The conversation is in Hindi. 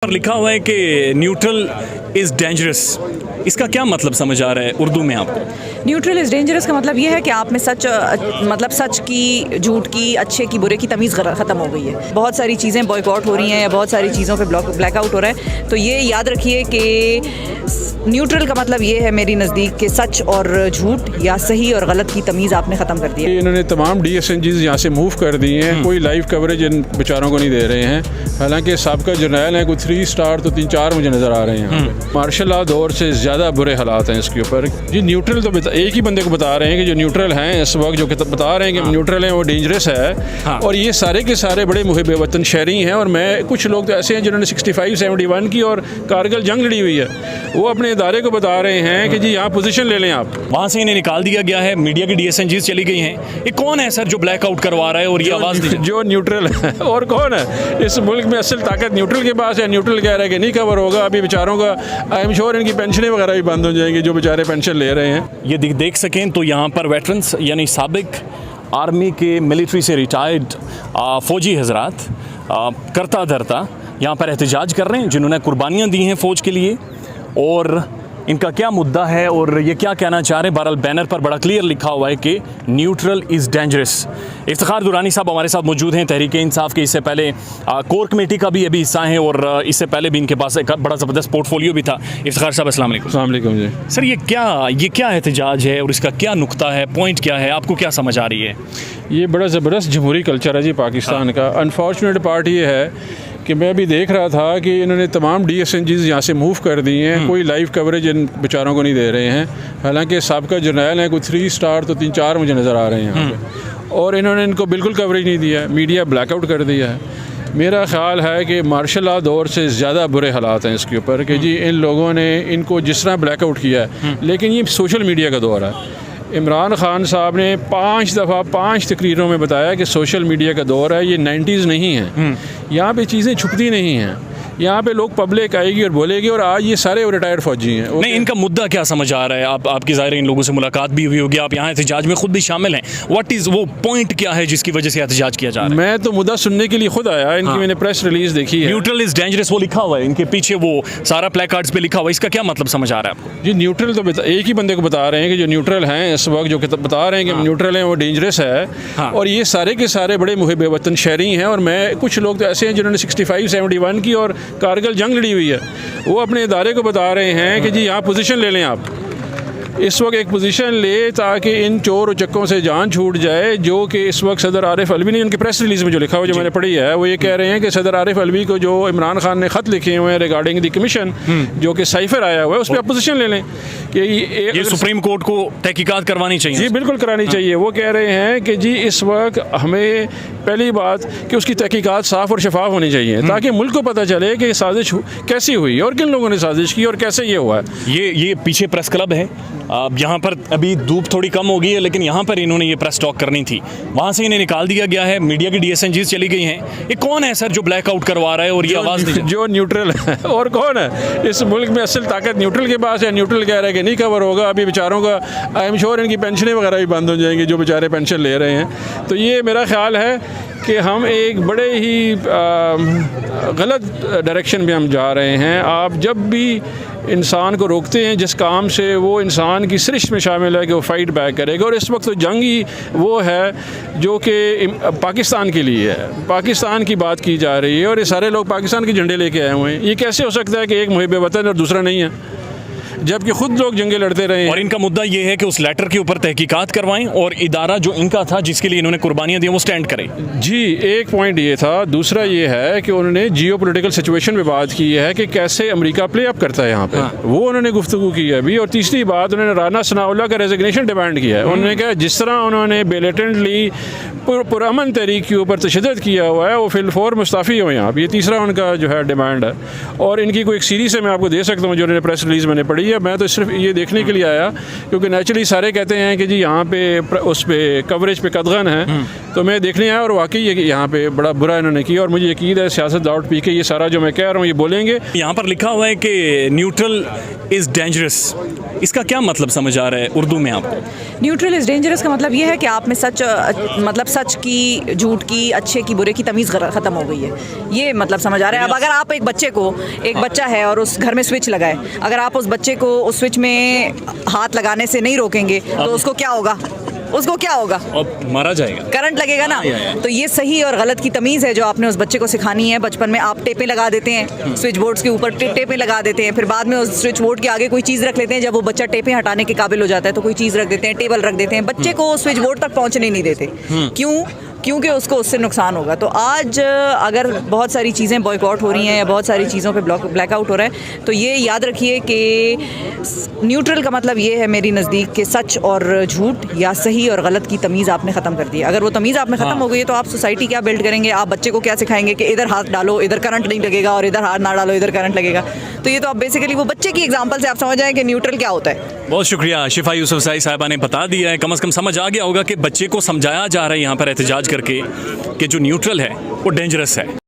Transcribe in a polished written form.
पर लिखा हुआ है कि न्यूट्रल इज़ डेंजरस, इसका क्या मतलब समझ आ रहा है उर्दू में आपको? न्यूट्रल इज़ डेंजरस का मतलब ये है कि आप में सच मतलब सच की, झूठ की, अच्छे की, बुरे की तमीज़ ख़त्म हो गई है। बहुत सारी चीज़ें बॉयकॉट हो रही हैं या बहुत सारी चीज़ों पे ब्लैकआउट हो रहा है। तो ये याद रखिए कि न्यूट्रल का मतलब ये है मेरी नज़दीक कि सच और झूठ या सही और गलत की तमीज़ आपने ख़त्म कर दी है। इन्होंने तमाम DSNGs यहाँ से मूव कर दिए हैं, कोई लाइव कवरेज इन बेचारों को नहीं दे रहे हैं। हालांकि साबिक़ा जर्नैल हैं, कोई 3 स्टार तो 3-4 मुझे नज़र आ रहे हैं। मार्शल लॉ दौर से ज़्यादा बुरे हालात हैं इसके ऊपर। जी न्यूट्रल तो एक ही बंदे को बता रहे हैं कि जो न्यूट्रल हैं इस वक्त, जो बता रहे हैं कि न्यूट्रल हैं वो डेंजरस है। और ये सारे के सारे बड़े मुहिब वतन शहरी हैं। और मैं कुछ लोग तो ऐसे हैं जिन्होंने 65-71 की और कारगिल जंग लड़ी हुई है, वो अपने इदारे को बता रहे हैं कि जी यहाँ पोजीशन ले लें आप। वहाँ से इन्हें निकाल दिया गया है, मीडिया की DSNGs चली गई हैं। ये कौन है सर जो ब्लैकआउट करवा रहा है और ये आवाज़ जो न्यूट्रल है? और कौन है इस मुल्क में? असल ताकत न्यूट्रल के पास है। न्यूट्रल कह रहा है कि नहीं कवर होगा। अभी बेचारों का आई एम श्योर इनकी पेंशनें वगैरह भी बंद हो जाएंगी, जो बेचारे पेंशन ले रहे हैं। ये देख सकें तो यहाँ पर वेटरन्स यानी साबिक आर्मी के मिलिट्री से रिटायर्ड फ़ौजी हजरात करता धरता यहाँ पर एहतजाज कर रहे हैं, जिन्होंने कुर्बानियाँ दी हैं फ़ौज के लिए, और इनका क्या मुद्दा है और ये क्या कहना चाह रहे हैं। बहरहाल बैनर पर बड़ा क्लियर लिखा हुआ है कि neutral is dangerous. Iftikhar Durrani साहब हमारे साथ मौजूद हैं, तहरीक इंसाफ के इससे पहले कोर कमेटी का भी अभी हिस्सा हैं, और इससे पहले भी इनके पास एक बड़ा ज़बरदस्त पोर्टफोलियो भी था। इफ्तिखार साहब अस्सलाम वालेकुम। अस्सलाम वालेकुम जी। सर ये क्या एहतजाज है और इसका क्या नुक्ता है, पॉइंट क्या है, आपको क्या समझ आ रही है? ये बड़ा ज़बरदस्त जमहूरी कल्चर है जी पाकिस्तान का। अनफॉर्चुनेट पार्ट ये है कि मैं अभी देख रहा था कि इन्होंने तमाम DSNGs यहाँ से मूव कर दिए हैं, कोई लाइव कवरेज इन बेचारों को नहीं दे रहे हैं। हालांकि साबिक़ा जर्नैल हैं, कोई 3 स्टार तो 3-4 मुझे नज़र आ रहे हैं यहाँ पे, और इन्होंने इनको बिल्कुल कवरेज नहीं दिया, मीडिया ब्लैकआउट कर दिया है। मेरा ख़्याल है कि मार्शल लॉ दौर से ज़्यादा बुरे हालात हैं इसके ऊपर कि जी इन लोगों ने इनको जिस तरह ब्लैकआउट किया है। लेकिन ये सोशल मीडिया का दौर है। इमरान खान साहब ने 5 दफ़ा 5 तकरीरों में बताया कि सोशल मीडिया का दौर है, ये 90s नहीं है। यहाँ पे चीज़ें छुपती नहीं हैं, यहाँ पे लोग पब्लिक आएगी और बोलेगी। और आज ये सारे रिटायर्ड फौजी हैं। नहीं, इनका मुद्दा क्या समझ आ रहा है? आपकी ज़ाहिर इन लोगों से मुलाकात भी हुई होगी, आप यहाँ एहतजाज में खुद भी शामिल हैं। व्हाट इज़ वो पॉइंट क्या है जिसकी वजह से एहतजाज किया जा रहा है? मैं तो मुद्दा सुनने के लिए खुद आया। इनकी मैंने प्रेस रिलीज देखी है। न्यूट्रल इज़ डेंजरस वो लिखा हुआ है, इनके पीछे वो सारा प्लेकार्ड्स पे लिखा हुआ है। इसका क्या मतलब समझ आ रहा है आपको? जी न्यूट्रल तो एक ही बंदे को बता रहे हैं कि जो न्यूट्रल हैं इस वक्त, जो बता रहे हैं कि न्यूट्रल हैं वो डेंजरस है। और ये सारे के सारे बड़े मुहिब वतन शहरी हैं। और मैं कुछ लोग तो ऐसे हैं जिन्होंने 65-71 की और कारगिल जंग लड़ी हुई है, वो अपने इदारे को बता रहे हैं कि जी यहाँ पोजीशन ले लें आप। इस वक्त एक पोजीशन ले ताकि इन चोर उचक्कों से जान छूट जाए, जो कि इस वक्त सदर आरिफ अलवी ने उनकी प्रेस रिलीज़ में जो लिखा हुआ, जो मैंने पढ़ी है, वो ये कह रहे हैं कि सदर आरिफ अलवी को जो इमरान खान ने ख़त लिखे हुए हैं रिगार्डिंग द कमीशन, जो कि साइफर आया हुआ है, उस पर आप पोजीशन ले लें कि ये सुप्रीम कोर्ट को तहकीकात करवानी चाहिए। जी बिल्कुल करानी चाहिए। वो कह रहे हैं कि जी इस वक्त हमें पहली बात कि उसकी तहकीकात साफ़ और शफाफ होनी चाहिए, ताकि मुल्क को पता चले कि साजिश कैसी हुई और किन लोगों ने साजिश की और कैसे ये हुआ है। ये पीछे प्रेस क्लब है, यहाँ पर अभी धूप थोड़ी कम हो गई है, लेकिन यहाँ पर इन्होंने ये प्रेस टॉक करनी थी, वहाँ से इन्हें निकाल दिया गया है, मीडिया की DSNGs चली गई हैं। ये कौन है सर जो ब्लैकआउट करवा रहा है और ये आवाज़ जो न्यूट्रल है? और कौन है इस मुल्क में? असल ताकत न्यूट्रल के पास है। न्यूट्रल कह रहा है कि नहीं कवर होगा। अभी बेचारों का आई एम श्योर इनकी पेंशनें वगैरह भी बंद हो जाएंगी, जो बेचारे पेंशन ले रहे हैं। तो ये मेरा ख्याल है कि हम एक बड़े ही गलत डायरेक्शन में हम जा रहे हैं। आप जब भी इंसान को रोकते हैं जिस काम से, वो इंसान की सृष्टि में शामिल है कि वो फाइट बैक करेगा। और इस वक्त तो जंग ही वो है जो कि पाकिस्तान के लिए है, पाकिस्तान की बात की जा रही है, और ये सारे लोग पाकिस्तान के झंडे लेके आए हुए हैं। ये कैसे हो सकता है कि एक मुहिब वतन और दूसरा नहीं है, जबकि खुद लोग जंगे लड़ते रहे हैं? और इनका मुद्दा ये है कि उस लेटर के ऊपर तहकीकात करवाएं और इदारा जो इनका था जिसके लिए इन्होंने कुर्बानियां दी वो स्टैंड करे। जी एक पॉइंट ये था। दूसरा ये है कि उन्होंने जियो पोलिटिकल सिचुएशन में बात की है कि कैसे अमेरिका प्ले अप करता है यहाँ पे। वो उन्होंने गुफ्तगू की है अभी। और तीसरी बात, उन्होंने राना सनाउल्लाह का रेजिग्नेशन डिमांड किया है। उन्होंने कहा जिस तरह उन्होंने बेलेटेंटली पुरअमन तहरीक के ऊपर तशद्दुद किया हुआ है, वो फिलफोर मुस्ताफ़ी हो यहाँ। ये तीसरा उनका जो है डिमांड है। और इनकी कोई एक सीरीज़ है, मैं आपको दे सकता हूँ, जो उन्होंने प्रेस रिलीज़ मैंने पढ़ी पड़ी है। मैं तो सिर्फ ये देखने के लिए आया क्योंकि नेचुरली सारे कहते हैं कि जी यहाँ पे उस पे कवरेज पे कदगन है, तो मैं देखने आया और वाकई ये यहाँ पे बड़ा बुरा इन्होंने किया और मुझे यकीन है सियासत दावत पी के ये सारा जो मैं कह रहा हूँ ये बोलेंगे। यहाँ पर लिखा हुआ है कि न्यूट्रल इज़ डेंजरस, इसका क्या मतलब समझ आ रहा है उर्दू में आपको? न्यूट्रल इज़ डेंजरस का मतलब ये है कि आप में सच मतलब सच की, झूठ की, अच्छे की, बुरे की तमीज़ ख़त्म हो गई है, ये मतलब समझ आ रहा है। अब अगर आप एक बच्चा है और उस घर में स्विच लगाए, अगर आप उस बच्चे को उस स्विच में हाथ लगाने से नहीं रोकेंगे तो उसको क्या होगा? और मारा जाएगा, करंट लगेगा ना। तो ये सही और गलत की तमीज़ है जो आपने उस बच्चे को सिखानी है। बचपन में आप टेपें लगा देते हैं, स्विच बोर्ड्स के ऊपर टेपें लगा देते हैं, फिर बाद में उस स्विच बोर्ड के आगे कोई चीज़ रख लेते हैं। जब वो बच्चा टेपें हटाने के काबिल हो जाता है तो कोई चीज़ रख देते हैं, टेबल रख देते हैं, बच्चे को स्विच बोर्ड तक पहुँचने नहीं देते। क्योंकि उसको उससे नुकसान होगा। तो आज अगर बहुत सारी चीज़ें बॉयकॉट हो रही हैं या बहुत सारी चीज़ों पे ब्लैकआउट हो रहा है, तो ये याद रखिए कि न्यूट्रल का मतलब ये है मेरी नज़दीक कि सच और झूठ या सही और गलत की तमीज़ आपने ख़त्म कर दी है। अगर वो तमीज़ आप में ख़त्म हो गई है तो आप सोसाइटी क्या बिल्ड करेंगे? आप बच्चे को क्या सिखाएंगे कि इधर हाथ डालो इधर करंट नहीं लगेगा और इधर हाथ ना डालो इधर करंट लगेगा? तो ये तो आप बेसिकली वो बच्चे की एग्जाम्पल से आप समझ जाएं कि न्यूट्रल क्या होता है। बहुत शुक्रिया शिफा यूसुफज़ई साहिबा ने बता दिया है, कम से कम समझ आ गया होगा कि बच्चे को समझाया जा रहा है यहाँ पर एहतजाज करके कि जो न्यूट्रल है वो डेंजरस है।